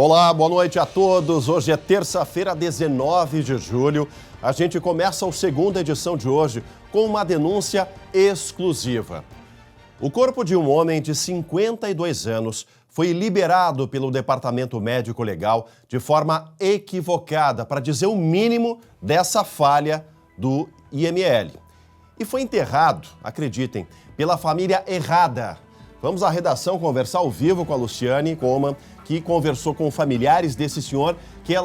Olá, boa noite a todos. Hoje é terça-feira, 19 de julho. A gente começa a segunda edição de hoje com uma denúncia exclusiva. O corpo de um homem de 52 anos foi liberado pelo Departamento Médico Legal de forma equivocada, para dizer o mínimo dessa falha do IML. E foi enterrado, acreditem, pela família errada. Vamos à redação conversar ao vivo com a Luciane Coman, que conversou com familiares desse senhor, que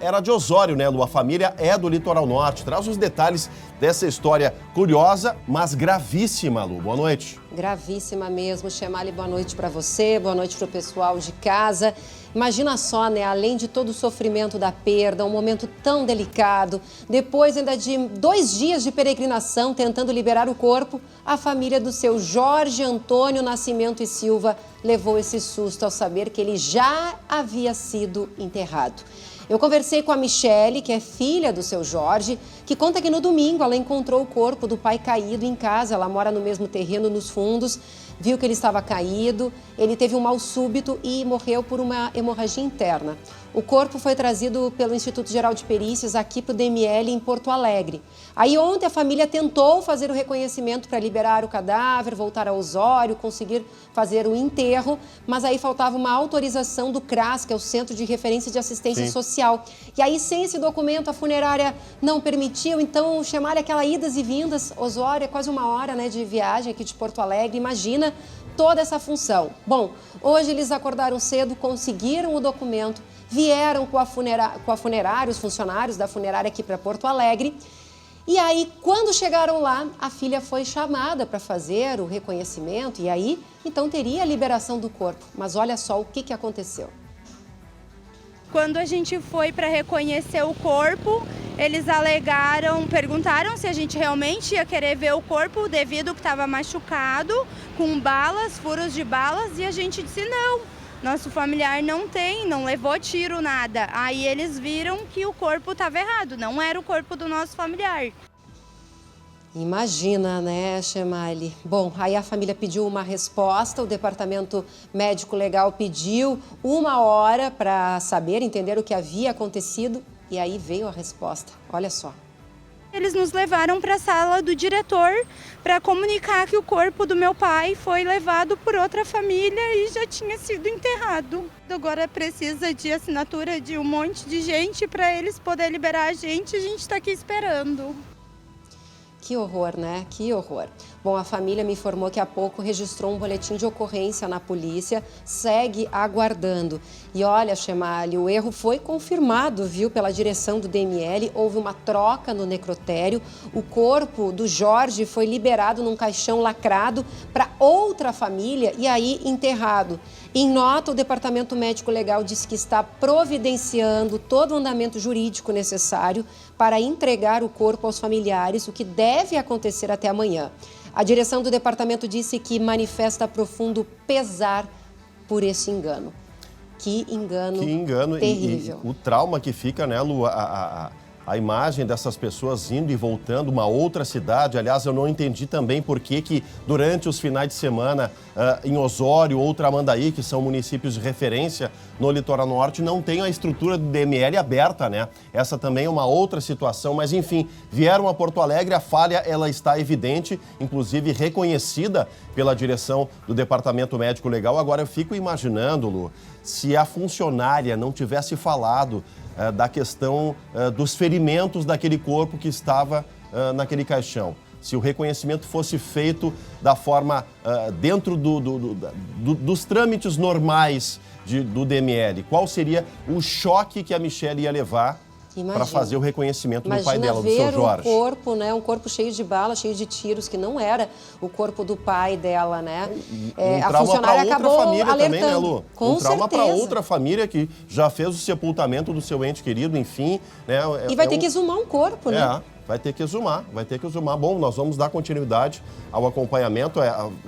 era de Osório, né, Lu? A família é do Litoral Norte. Traz os detalhes dessa história curiosa, mas gravíssima, Lu. Boa noite. Gravíssima mesmo. Chemali, boa noite para você, boa noite para o pessoal de casa. Imagina só, né, além de todo o sofrimento da perda, um momento tão delicado, depois ainda de 2 dias de peregrinação tentando liberar o corpo, a família do seu Jorge Antônio Nascimento e Silva levou esse susto ao saber que ele já havia sido enterrado. Eu conversei com a Michele, que é filha do seu Jorge, que conta que no domingo ela encontrou o corpo do pai caído em casa. Ela mora no mesmo terreno, nos fundos, viu que ele estava caído, ele teve um mal súbito e morreu por uma hemorragia interna. O corpo foi trazido pelo Instituto Geral de Perícias aqui para o DML em Porto Alegre. Aí ontem a família tentou fazer o reconhecimento para liberar o cadáver, voltar a Osório, conseguir fazer o enterro, mas aí faltava uma autorização do CRAS, que é o Centro de Referência de Assistência Social. E aí, sem esse documento, a funerária não permitiu, então chamar aquela idas e vindas. Osório é quase 1 hora, né, de viagem aqui de Porto Alegre, imagina toda essa função. Bom, hoje eles acordaram cedo, conseguiram o documento, vieram com a funerária, os funcionários da funerária aqui para Porto Alegre. E aí, quando chegaram lá, a filha foi chamada para fazer o reconhecimento e aí, então, teria a liberação do corpo. Mas olha só o que aconteceu. Quando a gente foi para reconhecer o corpo, eles perguntaram se a gente realmente ia querer ver o corpo devido que estava machucado, com balas, furos de balas, e a gente disse não. Nosso familiar não levou tiro, nada. Aí eles viram que o corpo estava errado, não era o corpo do nosso familiar. Imagina, né, Chemali? Bom, aí a família pediu uma resposta, o Departamento Médico Legal pediu 1 hora para saber, entender o que havia acontecido, e aí veio a resposta. Olha só. Eles nos levaram para a sala do diretor para comunicar que o corpo do meu pai foi levado por outra família e já tinha sido enterrado. Agora precisa de assinatura de um monte de gente para eles poderem liberar a gente está aqui esperando. Que horror, né? Que horror. Bom, a família me informou que há pouco registrou um boletim de ocorrência na polícia, segue aguardando. E olha, Chemali, o erro foi confirmado, viu, pela direção do DML, houve uma troca no necrotério, o corpo do Jorge foi liberado num caixão lacrado para outra família e aí enterrado. Em nota, o Departamento Médico Legal disse que está providenciando todo o andamento jurídico necessário para entregar o corpo aos familiares, o que deve acontecer até amanhã. A direção do departamento disse que manifesta profundo pesar por esse engano. Que engano terrível. E o trauma que fica, né, Lu, a imagem dessas pessoas indo e voltando, uma outra cidade. Aliás, eu não entendi também por que durante os finais de semana em Osório ou Tramandaí, que são municípios de referência no Litoral Norte, não tem a estrutura do DML aberta, né? Essa também é uma outra situação, mas enfim, vieram a Porto Alegre, a falha ela está evidente, inclusive reconhecida pela direção do Departamento Médico Legal. Agora eu fico imaginando, Lu, se a funcionária não tivesse falado da questão dos ferimentos daquele corpo que estava naquele caixão. Se o reconhecimento fosse feito da forma dentro dos trâmites normais do DML, qual seria o choque que a Michele ia levar para fazer o reconhecimento do pai dela, do seu Jorge? Imagina ver um corpo, né, um corpo cheio de balas, cheio de tiros, que não era o corpo do pai dela, né? Um trauma para outra família também, né, Lu? Um trauma para outra família que já fez o sepultamento do seu ente querido, enfim. Né? E vai ter que exumar um corpo, né? Vai ter que exumar. Bom, nós vamos dar continuidade ao acompanhamento.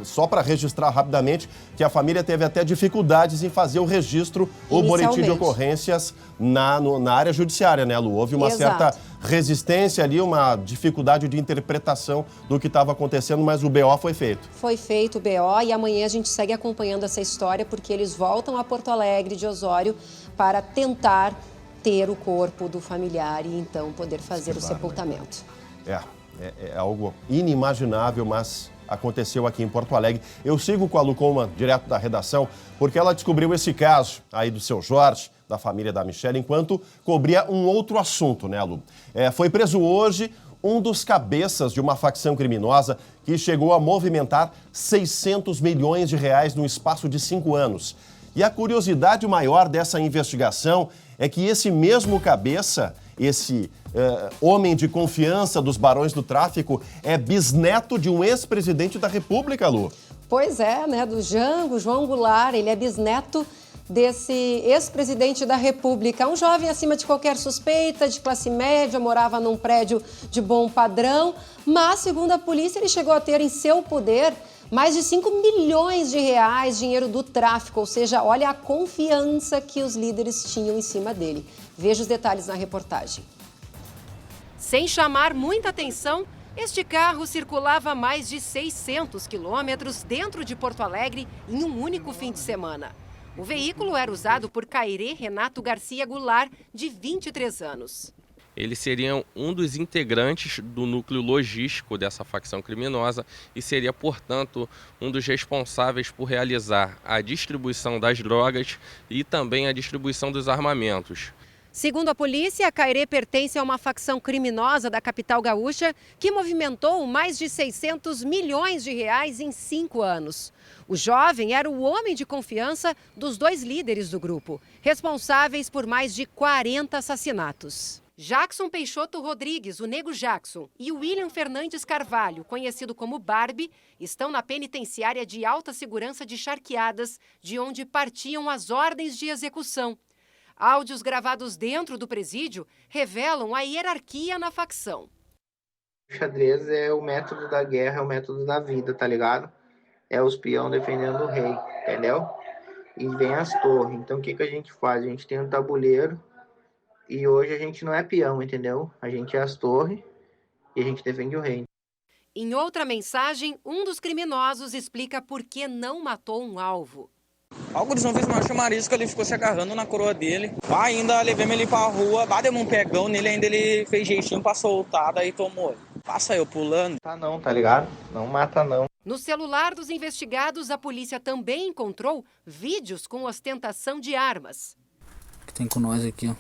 Só para registrar rapidamente que a família teve até dificuldades em fazer o registro, o boletim de ocorrências na área judiciária, né, Lu? Houve uma certa resistência ali, uma dificuldade de interpretação do que estava acontecendo, mas o BO foi feito. Foi feito o BO e amanhã a gente segue acompanhando essa história porque eles voltam a Porto Alegre de Osório para tentar ter o corpo do familiar e então poder fazer o sepultamento. É algo inimaginável, mas aconteceu aqui em Porto Alegre. Eu sigo com a Lu Coleman, direto da redação, porque ela descobriu esse caso aí do seu Jorge, da família da Michelle, enquanto cobria um outro assunto, né, Lu? Foi preso hoje um dos cabeças de uma facção criminosa que chegou a movimentar 600 milhões de reais no espaço de 5 anos. E a curiosidade maior dessa investigação é que esse mesmo cabeça, esse homem de confiança dos barões do tráfico, é bisneto de um ex-presidente da República, Lu. Pois é, né, do Jango, João Goulart, ele é bisneto desse ex-presidente da República. Um jovem acima de qualquer suspeita, de classe média, morava num prédio de bom padrão, mas, segundo a polícia, ele chegou a ter em seu poder mais de 5 milhões de reais, dinheiro do tráfico, ou seja, olha a confiança que os líderes tinham em cima dele. Veja os detalhes na reportagem. Sem chamar muita atenção, este carro circulava mais de 600 quilômetros dentro de Porto Alegre em um único fim de semana. O veículo era usado por Cairê Renato Garcia Goulart, de 23 anos. Ele seria um dos integrantes do núcleo logístico dessa facção criminosa e seria, portanto, um dos responsáveis por realizar a distribuição das drogas e também a distribuição dos armamentos. Segundo a polícia, Cairê pertence a uma facção criminosa da capital gaúcha que movimentou mais de 600 milhões de reais em 5 anos. O jovem era o homem de confiança dos 2 líderes do grupo, responsáveis por mais de 40 assassinatos. Jackson Peixoto Rodrigues, o Nego Jackson, e William Fernandes Carvalho, conhecido como Barbie, estão na penitenciária de alta segurança de Charqueadas, de onde partiam as ordens de execução. Áudios gravados dentro do presídio revelam a hierarquia na facção. O xadrez é o método da guerra, é o método da vida, tá ligado? É os peão defendendo o rei, entendeu? E vem as torres. Então o que a gente faz? A gente tem um tabuleiro e hoje a gente não é peão, entendeu? A gente é as torres e a gente defende o rei. Em outra mensagem, um dos criminosos explica por que não matou um alvo. O gurizão fez uma chamarisca, ele ficou se agarrando na coroa dele. Ainda levei ele pra rua, demos um pegão nele, ainda ele fez jeitinho pra soltar, daí tomou. Passa eu pulando. Não, tá ligado? Não mata não. No celular dos investigados, a polícia também encontrou vídeos com ostentação de armas. Que tem com nós aqui, ó.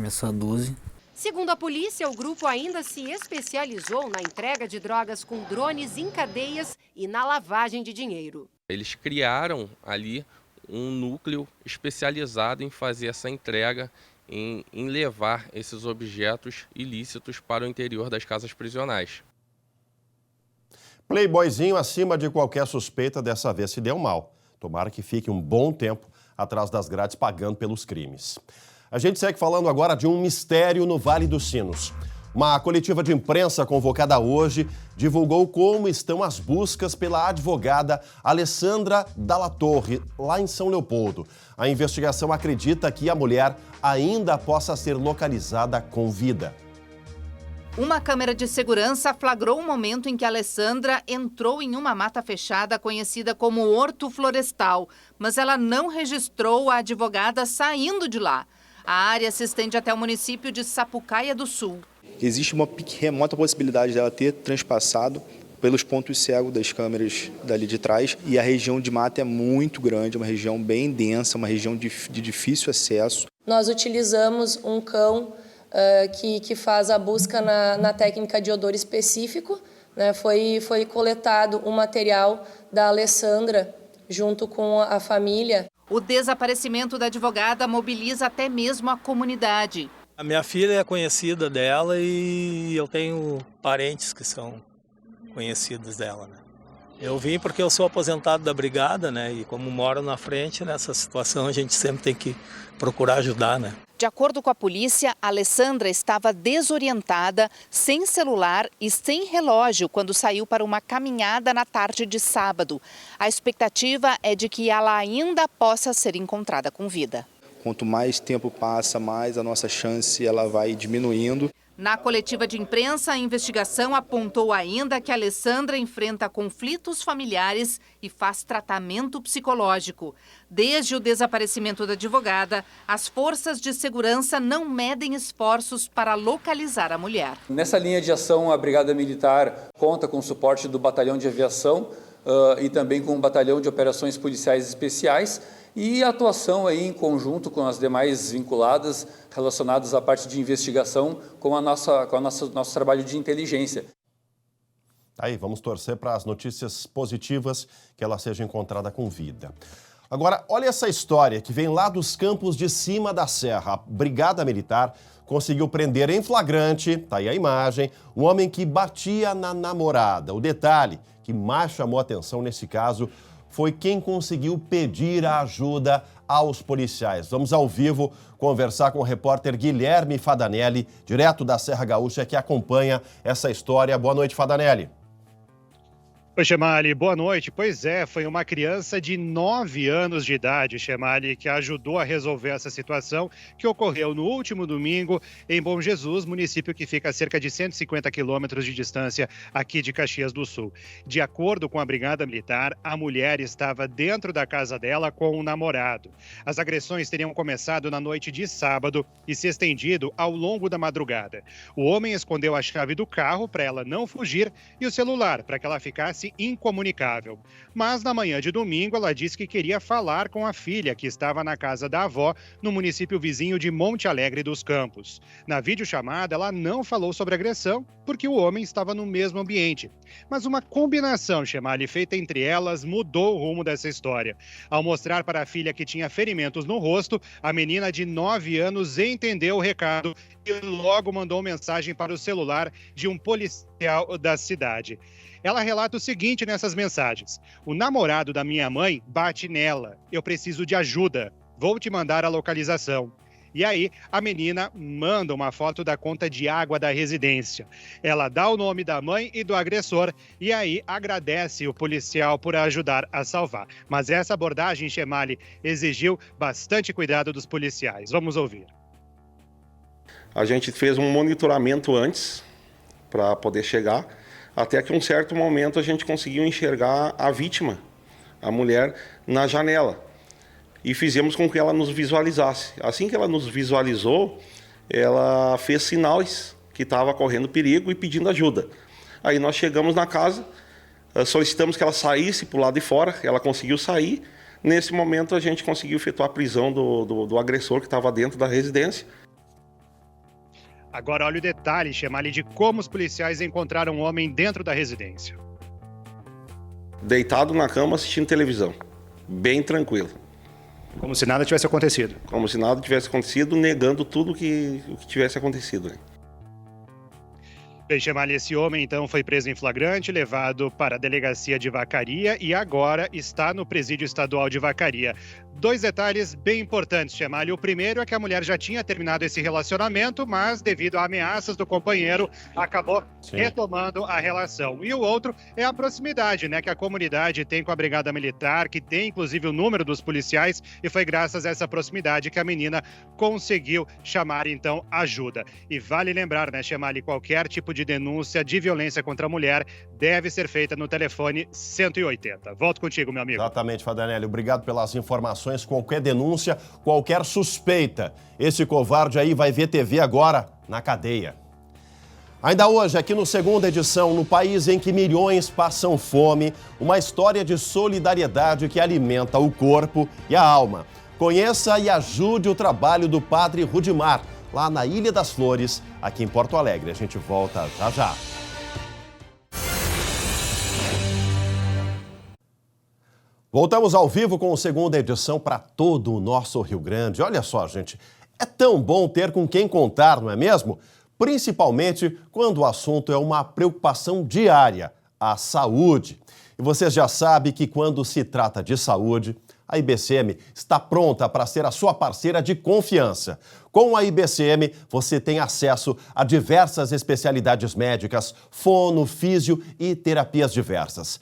Essa 12. Segundo a polícia, o grupo ainda se especializou na entrega de drogas com drones em cadeias e na lavagem de dinheiro. Eles criaram ali um núcleo especializado em fazer essa entrega, em levar esses objetos ilícitos para o interior das casas prisionais. Playboyzinho acima de qualquer suspeita, dessa vez se deu mal. Tomara que fique um bom tempo atrás das grades pagando pelos crimes. A gente segue falando agora de um mistério no Vale dos Sinos. Uma coletiva de imprensa convocada hoje divulgou como estão as buscas pela advogada Alessandra Dalla Torre, lá em São Leopoldo. A investigação acredita que a mulher ainda possa ser localizada com vida. Uma câmera de segurança flagrou o momento em que Alessandra entrou em uma mata fechada conhecida como Horto Florestal, mas ela não registrou a advogada saindo de lá. A área se estende até o município de Sapucaia do Sul. Existe uma remota possibilidade dela ter transpassado pelos pontos cegos das câmeras dali de trás. E a região de mata é muito grande, uma região bem densa, uma região de difícil acesso. Nós utilizamos um cão que faz a busca na técnica de odor específico. Né? Foi coletado um material da Alessandra junto com a família. O desaparecimento da advogada mobiliza até mesmo a comunidade. A minha filha é conhecida dela e eu tenho parentes que são conhecidos dela, né? Eu vim porque eu sou aposentado da brigada, né? E como moro na frente, nessa situação a gente sempre tem que procurar ajudar, né? De acordo com a polícia, a Alessandra estava desorientada, sem celular e sem relógio quando saiu para uma caminhada na tarde de sábado. A expectativa é de que ela ainda possa ser encontrada com vida. Quanto mais tempo passa, mais a nossa chance ela vai diminuindo. Na coletiva de imprensa, a investigação apontou ainda que a Alessandra enfrenta conflitos familiares e faz tratamento psicológico. Desde o desaparecimento da advogada, as forças de segurança não medem esforços para localizar a mulher. Nessa linha de ação, a Brigada Militar conta com o suporte do Batalhão de Aviação e também com o Batalhão de Operações Policiais Especiais, e a atuação aí em conjunto com as demais vinculadas relacionadas à parte de investigação com nosso trabalho de inteligência. Aí, vamos torcer para as notícias positivas, que ela seja encontrada com vida. Agora, olha essa história que vem lá dos campos de cima da serra. A Brigada Militar conseguiu prender em flagrante, tá aí a imagem, um homem que batia na namorada. O detalhe que mais chamou atenção nesse caso foi quem conseguiu pedir a ajuda aos policiais. Vamos ao vivo conversar com o repórter Guilherme Fadanelli, direto da Serra Gaúcha, que acompanha essa história. Boa noite, Fadanelli. Oi, Chemali, boa noite. Pois é, foi uma criança de 9 anos de idade, Chemali, que ajudou a resolver essa situação que ocorreu no último domingo em Bom Jesus, município que fica a cerca de 150 quilômetros de distância aqui de Caxias do Sul. De acordo com a Brigada Militar, a mulher estava dentro da casa dela com o namorado. As agressões teriam começado na noite de sábado e se estendido ao longo da madrugada. O homem escondeu a chave do carro para ela não fugir e o celular para que ela ficasse incomunicável. Mas na manhã de domingo ela disse que queria falar com a filha que estava na casa da avó no município vizinho de Monte Alegre dos Campos. Na videochamada ela não falou sobre agressão porque o homem estava no mesmo ambiente. Mas uma combinação, Chemali, feita entre elas mudou o rumo dessa história. Ao mostrar para a filha que tinha ferimentos no rosto, a menina de 9 anos entendeu o recado e logo mandou mensagem para o celular de um policial da cidade. Ela relata o seguinte nessas mensagens: o namorado da minha mãe bate nela, eu preciso de ajuda, vou te mandar a localização. E aí, a menina manda uma foto da conta de água da residência. Ela dá o nome da mãe e do agressor e aí agradece o policial por ajudar a salvar. Mas essa abordagem, Chemali, exigiu bastante cuidado dos policiais. Vamos ouvir. A gente fez um monitoramento antes para poder chegar, até que um certo momento a gente conseguiu enxergar a vítima, a mulher, na janela. E fizemos com que ela nos visualizasse. Assim que ela nos visualizou, ela fez sinais que estava correndo perigo e pedindo ajuda. Aí nós chegamos na casa, solicitamos que ela saísse para o lado de fora, ela conseguiu sair. Nesse momento a gente conseguiu efetuar a prisão do agressor que estava dentro da residência. Agora olha o detalhe, Chemali, de como os policiais encontraram um homem dentro da residência. Deitado na cama assistindo televisão, bem tranquilo. Como se nada tivesse acontecido. Como se nada tivesse acontecido, negando tudo o que tivesse acontecido. Bem, Chemali, esse homem então foi preso em flagrante, levado para a delegacia de Vacaria e agora está no presídio estadual de Vacaria. 2 detalhes bem importantes, Chemali. O primeiro é que a mulher já tinha terminado esse relacionamento, mas devido a ameaças do companheiro, acabou retomando a relação. E o outro é a proximidade, né, que a comunidade tem com a Brigada Militar, que tem inclusive o número dos policiais, e foi graças a essa proximidade que a menina conseguiu chamar então ajuda. E vale lembrar, né, Chemali, qualquer tipo de denúncia de violência contra a mulher deve ser feita no telefone 180. Volto contigo, meu amigo. Exatamente, Fadanelli. Obrigado pelas informações. Qualquer denúncia, qualquer suspeita, esse covarde aí vai ver TV agora na cadeia. Ainda hoje, aqui no Segunda Edição, no país em que milhões passam fome, uma história de solidariedade que alimenta o corpo e a alma. Conheça e ajude o trabalho do Padre Rudimar, lá na Ilha das Flores, aqui em Porto Alegre. A gente volta já já. Voltamos ao vivo com a Segunda Edição para todo o nosso Rio Grande. Olha só, gente, é tão bom ter com quem contar, não é mesmo? Principalmente quando o assunto é uma preocupação diária, a saúde. E você já sabe que quando se trata de saúde, a IBCM está pronta para ser a sua parceira de confiança. Com a IBCM, você tem acesso a diversas especialidades médicas, fono, físio e terapias diversas.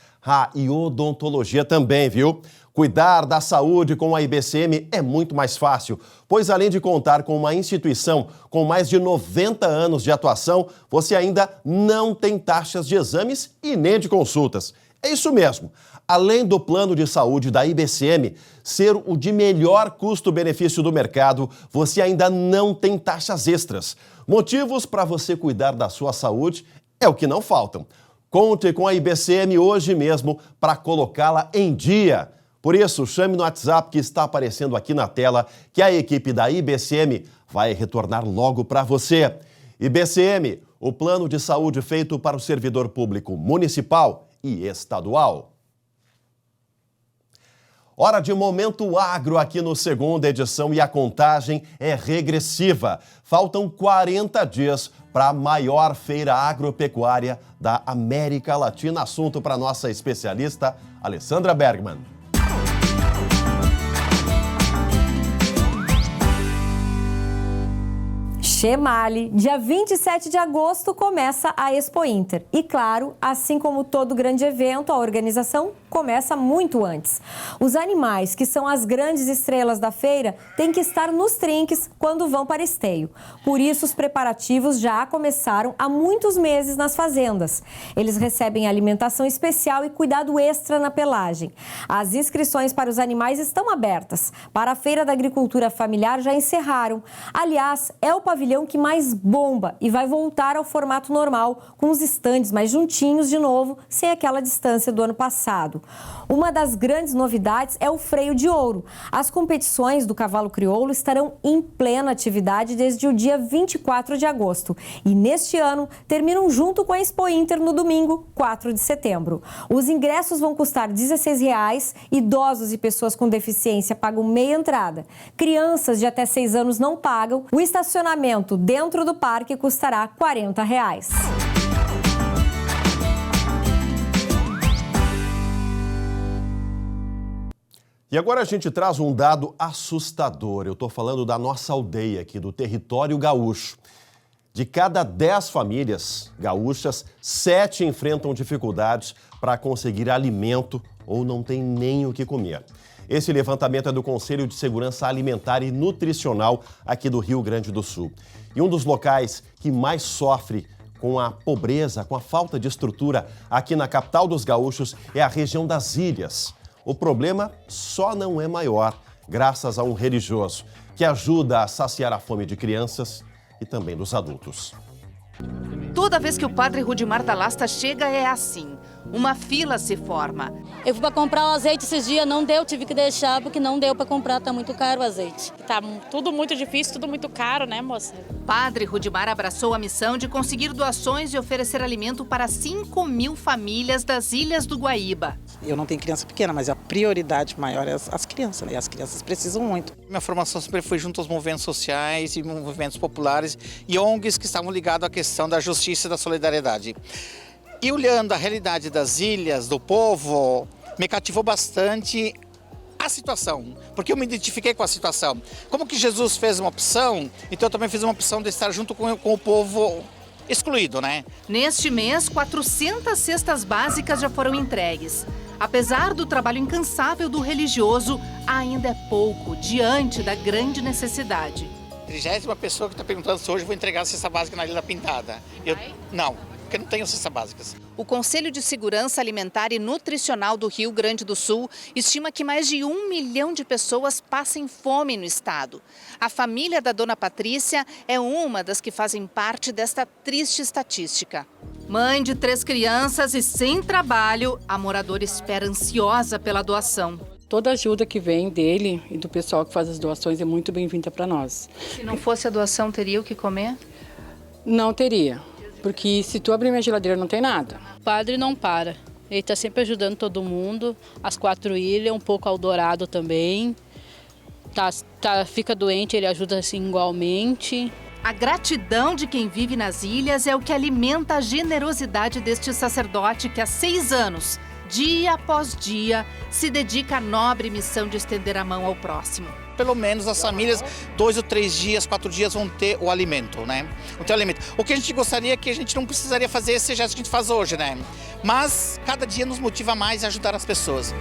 E odontologia também, viu? Cuidar da saúde com a IBCM é muito mais fácil, pois além de contar com uma instituição com mais de 90 anos de atuação, você ainda não tem taxas de exames e nem de consultas. É isso mesmo. Além do plano de saúde da IBCM ser o de melhor custo-benefício do mercado, você ainda não tem taxas extras. Motivos para você cuidar da sua saúde é o que não faltam. Conte com a IBCM hoje mesmo para colocá-la em dia. Por isso, chame no WhatsApp que está aparecendo aqui na tela, que a equipe da IBCM vai retornar logo para você. IBCM, o plano de saúde feito para o servidor público municipal e estadual. Hora de Momento Agro aqui no segunda edição e a contagem é regressiva. Faltam 40 dias para a maior feira agropecuária da América Latina. Assunto para nossa especialista, Alessandra Bergman. Chemali, dia 27 de agosto começa a Expo Inter. E claro, assim como todo grande evento, a organização começa muito antes. Os animais, que são as grandes estrelas da feira, têm que estar nos trinques quando vão para esteio. Por isso, os preparativos já começaram há muitos meses nas fazendas. Eles recebem alimentação especial e cuidado extra na pelagem. As inscrições para os animais estão abertas. Para a Feira da Agricultura Familiar já encerraram. Aliás, é o pavilhão que mais bomba e vai voltar ao formato normal, com os estandes mais juntinhos de novo, sem aquela distância do ano passado. Uma das grandes novidades é o freio de ouro. As competições do cavalo crioulo estarão em plena atividade desde o dia 24 de agosto e neste ano terminam junto com a Expo Inter no domingo, 4 de setembro. Os ingressos vão custar R$16, idosos e pessoas com deficiência pagam meia entrada. Crianças de até 6 anos não pagam. O estacionamento dentro do parque custará R$40. E agora a gente traz um dado assustador. Eu estou falando da nossa aldeia aqui, do território gaúcho. De cada 10 famílias gaúchas, 7 enfrentam dificuldades para conseguir alimento ou não tem nem o que comer. Esse levantamento é do Conselho de Segurança Alimentar e Nutricional aqui do Rio Grande do Sul. E um dos locais que mais sofre com a pobreza, com a falta de estrutura aqui na capital dos gaúchos é a região das ilhas. O problema só não é maior, graças a um religioso, que ajuda a saciar a fome de crianças e também dos adultos. Toda vez que o padre Rudimar da Lasta chega é assim, uma fila se forma. Eu fui para comprar o azeite esses dias, não deu, tive que deixar porque não deu para comprar, tá muito caro o azeite. Tá tudo muito difícil, tudo muito caro, né, moça? Padre Rudimar abraçou a missão de conseguir doações e oferecer alimento para 5.000 famílias das Ilhas do Guaíba. Eu não tenho criança pequena, mas a prioridade maior é as crianças, né? E as crianças precisam muito. Minha formação sempre foi junto aos movimentos sociais e movimentos populares e ONGs que estavam ligados à questão da justiça e da solidariedade. E olhando a realidade das ilhas, do povo, me cativou bastante a situação, porque eu me identifiquei com a situação. Como que Jesus fez uma opção, então eu também fiz uma opção de estar junto com o povo excluído, né? Neste mês, 400 cestas básicas já foram entregues. Apesar do trabalho incansável do religioso, ainda é pouco diante da grande necessidade. 30ª pessoa que está perguntando se hoje eu vou entregar a cesta básica na Ilha Pintada. Não, porque não tenho cestas básicas. O Conselho de Segurança Alimentar e Nutricional do Rio Grande do Sul estima que mais de 1 milhão de pessoas passem fome no estado. A família da dona Patrícia é uma das que fazem parte desta triste estatística. Mãe de 3 crianças e sem trabalho, a moradora espera ansiosa pela doação. Toda ajuda que vem dele e do pessoal que faz as doações é muito bem-vinda para nós. Se não fosse a doação, teria o que comer? Não teria, porque se tu abrir minha geladeira não tem nada. O padre não para, ele está sempre ajudando todo mundo, as 4 ilhas, um pouco ao Dourado também. Fica doente, ele ajuda assim igualmente. A gratidão de quem vive nas ilhas é o que alimenta a generosidade deste sacerdote que há 6 anos, dia após dia, se dedica à nobre missão de estender a mão ao próximo. Pelo menos as famílias, 2 ou 3 dias, 4 dias vão ter o alimento, né? Vão ter o alimento. O que a gente gostaria é que a gente não precisaria fazer esse gesto que a gente faz hoje, né? Mas cada dia nos motiva mais a ajudar as pessoas.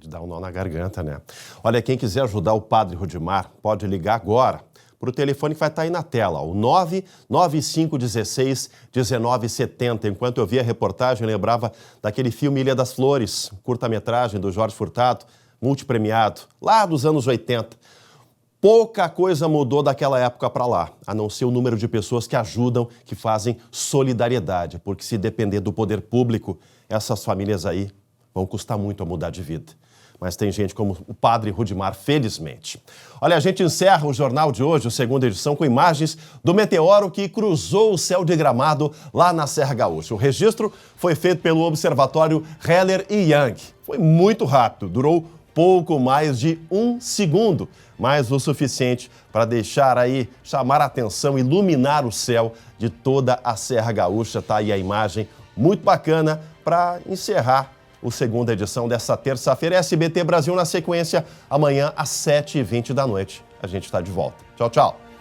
de dar um nó na garganta, né? Olha, quem quiser ajudar o Padre Rudimar, pode ligar agora para o telefone que vai estar aí na tela, o 99516-1970. Enquanto eu via a reportagem, eu lembrava daquele filme Ilha das Flores, curta-metragem do Jorge Furtado, multipremiado, lá dos anos 80. Pouca coisa mudou daquela época para lá, a não ser o número de pessoas que ajudam, que fazem solidariedade, porque se depender do poder público, essas famílias aí vão custar muito a mudar de vida. Mas tem gente como o Padre Rudimar, felizmente. Olha, a gente encerra o jornal de hoje, a segunda edição, com imagens do meteoro que cruzou o céu de Gramado lá na Serra Gaúcha. O registro foi feito pelo Observatório Heller e Young. Foi muito rápido, durou pouco mais de 1 segundo, mas o suficiente para deixar aí, chamar a atenção, iluminar o céu de toda a Serra Gaúcha. Tá aí a imagem muito bacana para encerrar a segunda edição dessa terça-feira. SBT Brasil na sequência, amanhã às 7h20 da noite. A gente está de volta. Tchau, tchau.